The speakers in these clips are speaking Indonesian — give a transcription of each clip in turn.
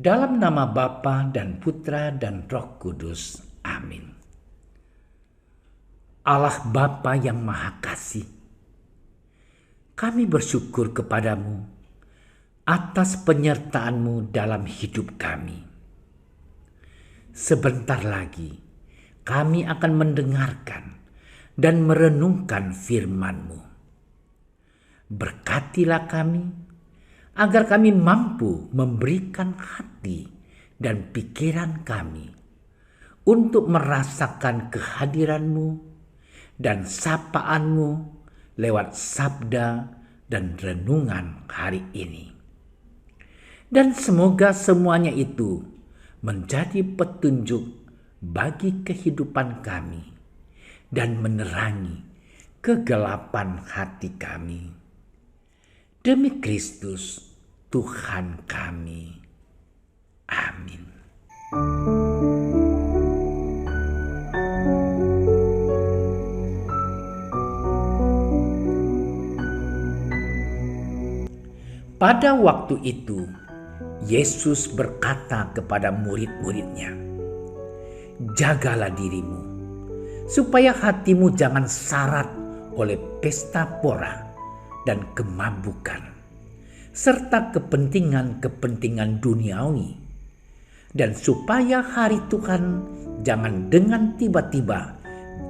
Dalam nama Bapa dan Putra dan Roh Kudus. Amin. Allah Bapa yang Maha Kasih, kami bersyukur kepadamu atas penyertaan-Mu dalam hidup kami. Sebentar lagi kami akan mendengarkan dan merenungkan firman-Mu. Berkatilah kami agar kami mampu memberikan hati dan pikiran kami untuk merasakan kehadiran-Mu dan sapaan-Mu lewat sabda dan renungan hari ini. Dan semoga semuanya itu menjadi petunjuk bagi kehidupan kami dan menerangi kegelapan hati kami. Demi Kristus Tuhan kami. Amin. Pada waktu itu, Yesus berkata kepada murid-muridnya, "Jagalah dirimu, supaya hatimu jangan syarat oleh pesta pora dan kemabukan, serta kepentingan-kepentingan duniawi, dan supaya hari Tuhan jangan dengan tiba-tiba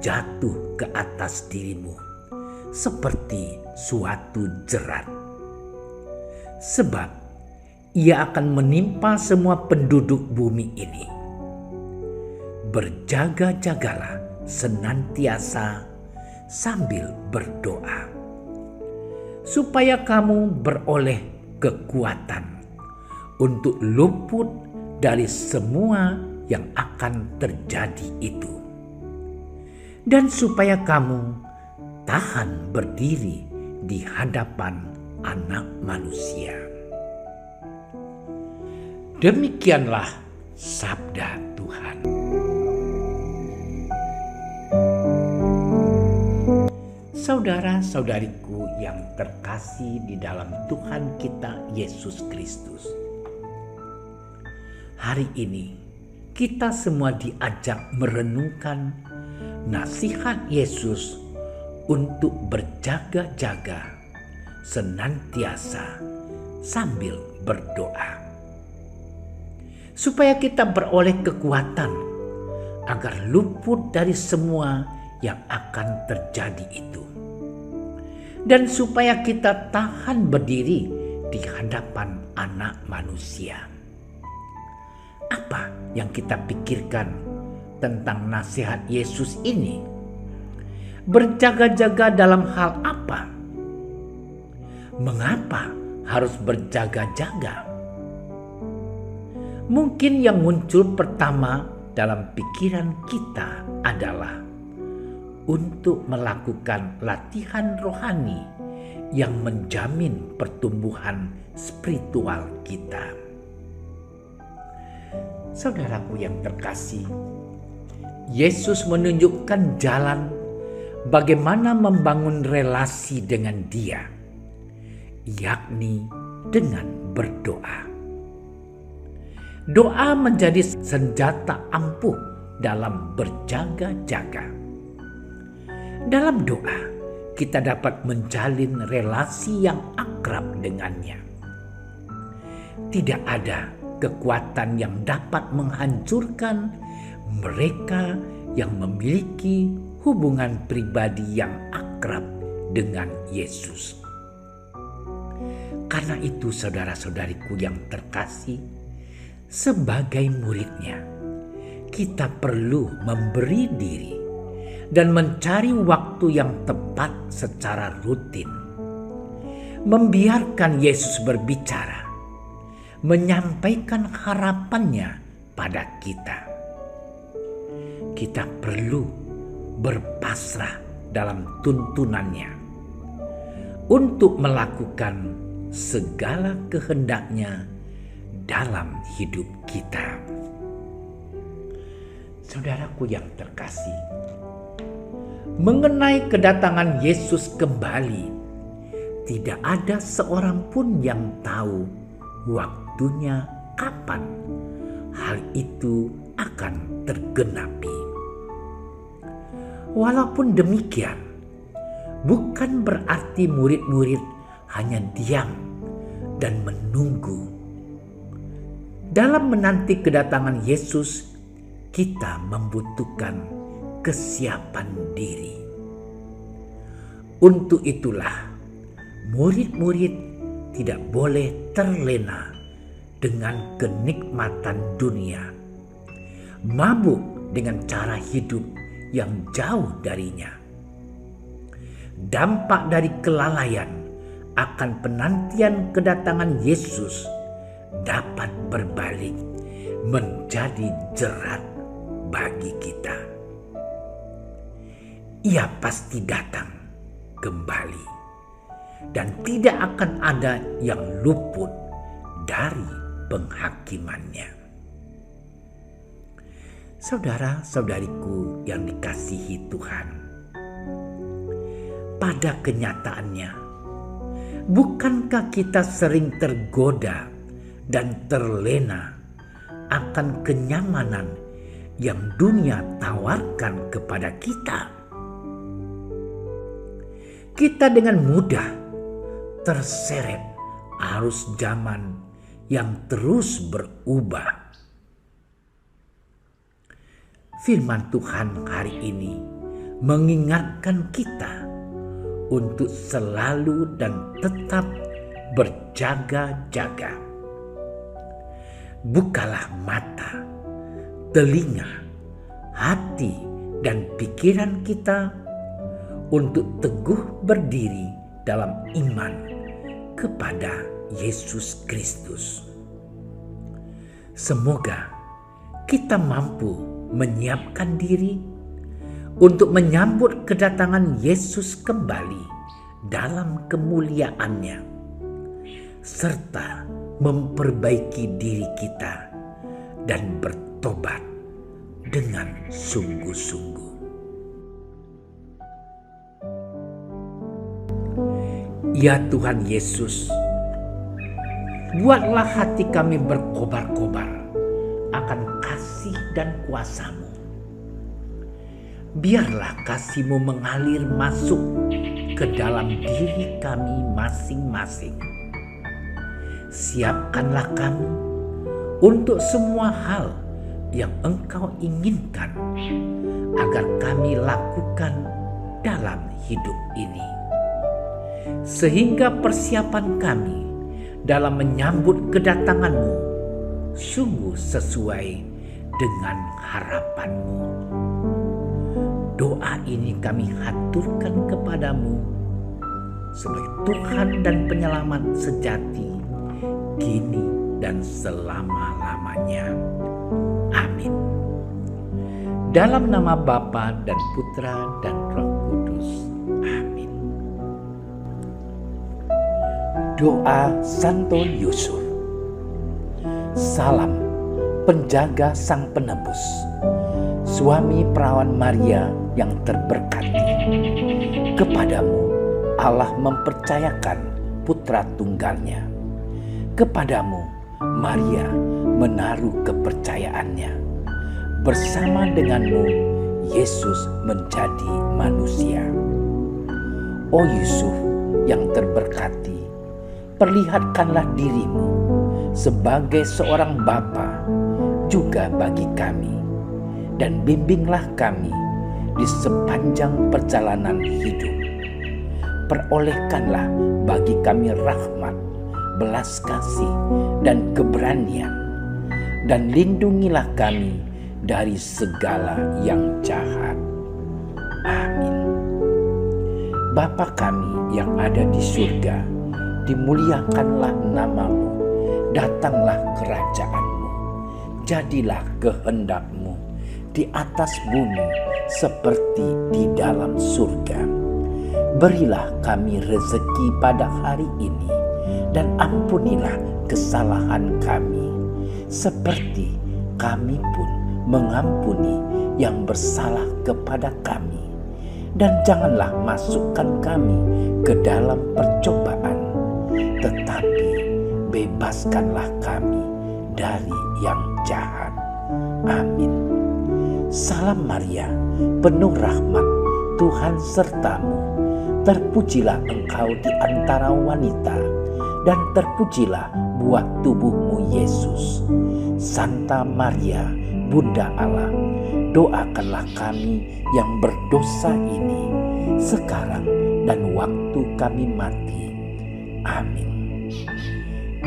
jatuh ke atas dirimu seperti suatu jerat. Sebab ia akan menimpa semua penduduk bumi ini. Berjaga-jagalah senantiasa sambil berdoa, supaya kamu beroleh kekuatan untuk luput dari semua yang akan terjadi itu, dan supaya kamu tahan berdiri di hadapan Anak Manusia." Demikianlah sabda Tuhan. Saudara-saudariku yang terkasih di dalam Tuhan kita Yesus Kristus, hari ini kita semua diajak merenungkan nasihat Yesus untuk berjaga-jaga senantiasa sambil berdoa, supaya kita beroleh kekuatan agar luput dari semua yang akan terjadi itu, dan supaya kita tahan berdiri di hadapan Anak Manusia. Apa yang kita pikirkan tentang nasihat Yesus ini? Berjaga-jaga dalam hal apa? Mengapa harus berjaga-jaga? Mungkin yang muncul pertama dalam pikiran kita adalah untuk melakukan latihan rohani yang menjamin pertumbuhan spiritual kita. Saudaraku yang terkasih, Yesus menunjukkan jalan bagaimana membangun relasi dengan Dia, yakni dengan berdoa. Doa menjadi senjata ampuh dalam berjaga-jaga. Dalam doa, kita dapat menjalin relasi yang akrab dengannya. Tidak ada kekuatan yang dapat menghancurkan mereka yang memiliki hubungan pribadi yang akrab dengan Yesus. Karena itu, saudara-saudariku yang terkasih, sebagai murid-Nya, kita perlu memberi diri dan mencari waktu yang tepat secara rutin. Membiarkan Yesus berbicara, menyampaikan harapannya pada kita. Kita perlu berpasrah dalam tuntunannya untuk melakukan segala kehendak-Nya dalam hidup kita. Saudaraku yang terkasih, mengenai kedatangan Yesus kembali, tidak ada seorang pun yang tahu waktunya kapan hal itu akan tergenapi. Walaupun demikian, bukan berarti murid-murid hanya diam dan menunggu. Dalam menanti kedatangan Yesus, kita membutuhkan kesiapan diri. Untuk itulah, murid-murid tidak boleh terlena dengan kenikmatan dunia, mabuk dengan cara hidup yang jauh darinya. Dampak dari kelalaian akan penantian kedatangan Yesus dapat berbalik menjadi jerat bagi kita. Ia pasti datang kembali dan tidak akan ada yang luput dari penghakimannya. Saudara-saudariku yang dikasihi Tuhan, pada kenyataannya, bukankah kita sering tergoda dan terlena akan kenyamanan yang dunia tawarkan kepada kita? Kita dengan mudah terseret arus zaman yang terus berubah. Firman Tuhan hari ini mengingatkan kita untuk selalu dan tetap berjaga-jaga. Bukalah mata, telinga, hati, dan pikiran kita untuk teguh berdiri dalam iman kepada Yesus Kristus. Semoga kita mampu menyiapkan diri untuk menyambut kedatangan Yesus kembali dalam kemuliaannya, serta memperbaiki diri kita dan bertobat dengan sungguh-sungguh. Ya Tuhan Yesus, buatlah hati kami berkobar-kobar akan kasih dan kuasa-Mu. Biarlah kasih-Mu mengalir masuk ke dalam diri kami masing-masing. Siapkanlah kami untuk semua hal yang Engkau inginkan agar kami lakukan dalam hidup ini, sehingga persiapan kami dalam menyambut kedatangan-Mu sungguh sesuai dengan harapan-Mu. Doa ini kami haturkan kepada-Mu sebagai Tuhan dan Penyelamat sejati, kini dan selama-lamanya. Amin. Dalam nama Bapa dan Putra dan Roh Kudus. Amin. Doa Santo Yusuf. Salam penjaga Sang Penebus, suami perawan Maria yang terberkati. Kepadamu Allah mempercayakan putra tunggalnya. Kepadamu Maria menaruh kepercayaannya. Bersama denganmu Yesus menjadi manusia. O Yusuf yang terberkati, perlihatkanlah dirimu sebagai seorang bapa juga bagi kami, dan bimbinglah kami di sepanjang perjalanan hidup. Perolehkanlah bagi kami rahmat, belas kasih, dan keberanian, dan lindungilah kami dari segala yang jahat. Amin. Bapa kami yang ada di surga, dimuliakanlah nama-Mu, datanglah kerajaan-Mu, jadilah kehendak-Mu di atas bumi seperti di dalam surga. Berilah kami rezeki pada hari ini, dan ampunilah kesalahan kami, seperti kami pun mengampuni yang bersalah kepada kami. Dan janganlah masukkan kami ke dalam percobaan, tetapi bebaskanlah kami dari yang jahat. Amin. Salam Maria, penuh rahmat, Tuhan sertamu. Terpujilah engkau di antara wanita, dan terpujilah buah tubuhmu Yesus. Santa Maria, Bunda Allah, doakanlah kami yang berdosa ini, sekarang dan waktu kami mati. Amin.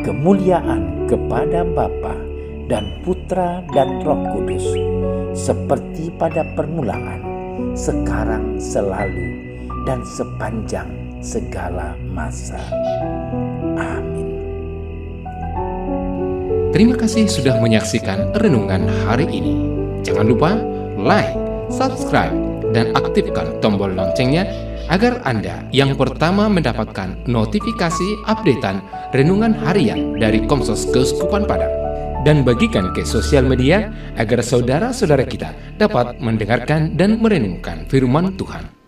Kemuliaan kepada Bapa dan Putra dan Roh Kudus, seperti pada permulaan, sekarang, selalu, dan sepanjang segala masa. Amin. Terima kasih sudah menyaksikan renungan hari ini. Jangan lupa like, subscribe, dan aktifkan tombol loncengnya agar Anda yang pertama mendapatkan notifikasi updatean renungan harian dari Komsos Keuskupan Padang. Dan bagikan ke sosial media agar saudara-saudara kita dapat mendengarkan dan merenungkan firman Tuhan.